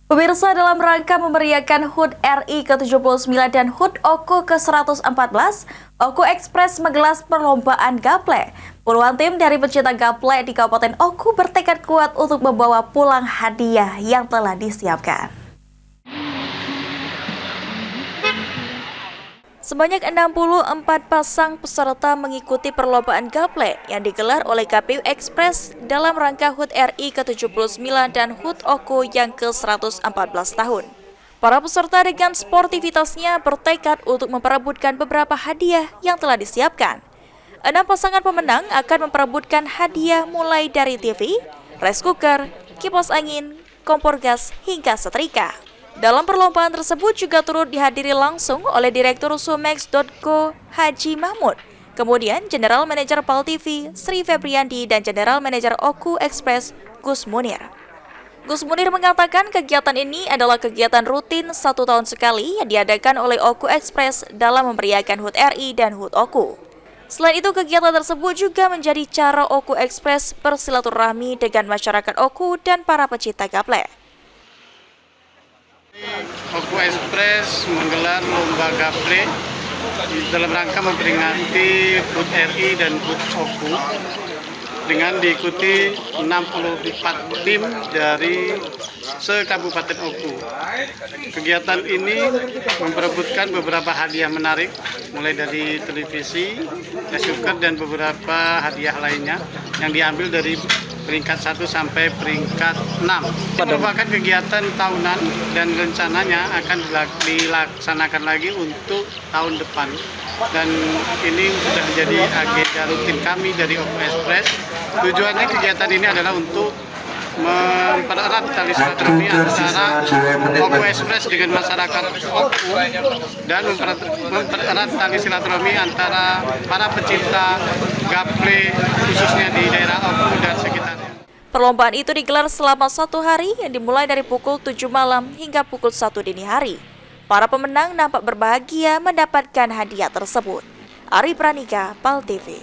Pemirsa, dalam rangka memeriahkan HUT RI ke-79 dan HUT OKU ke-114, OKU Express menggelar perlombaan gaple. Puluhan tim dari pecinta gaple di Kabupaten Oku bertekad kuat untuk membawa pulang hadiah yang telah disiapkan. Sebanyak 64 pasang peserta mengikuti perlombaan gaple yang digelar oleh KPU Express dalam rangka HUT RI ke-79 dan HUT OKU yang ke-114 tahun. Para peserta dengan sportivitasnya bertekad untuk memperebutkan beberapa hadiah yang telah disiapkan. 6 pasangan pemenang akan memperebutkan hadiah mulai dari TV, rice cooker, kipas angin, kompor gas, hingga setrika. Dalam perlombaan tersebut juga turut dihadiri langsung oleh Direktur Sumex.co Haji Mahmud, kemudian General Manager PAL TV Sri Febriandi dan General Manager OKU Express Gus Munir. Gus Munir mengatakan kegiatan ini adalah kegiatan rutin 1 tahun sekali yang diadakan oleh OKU Express dalam memeriahkan HUT RI dan HUT OKU. Selain itu, kegiatan tersebut juga menjadi cara OKU Express bersilaturahmi dengan masyarakat OKU dan para pecinta gaple. OKU Express menggelar lomba gaple dalam rangka memperingati HUT RI dan HUT OKU dengan diikuti 64 tim dari se-Kabupaten Oku. Kegiatan ini memperebutkan beberapa hadiah menarik, mulai dari televisi, rice cooker, dan beberapa hadiah lainnya yang diambil dari peringkat 1 sampai peringkat 6. Merupakan kegiatan tahunan dan rencananya akan dilaksanakan lagi untuk tahun depan. Dan ini sudah menjadi agenda rutin kami dari OKU Express. Tujuannya kegiatan ini adalah untuk mempererat tali silaturahmi antara OKU Express dengan masyarakat Oku dan mempererat tali silaturahmi antara para pecinta gaple khususnya di daerah Oku dan sekitarnya. Perlombaan itu digelar selama 1 hari yang dimulai dari pukul 7 malam hingga pukul 1 dini hari. Para pemenang nampak berbahagia mendapatkan hadiah tersebut. Ari Pranika, PAL TV.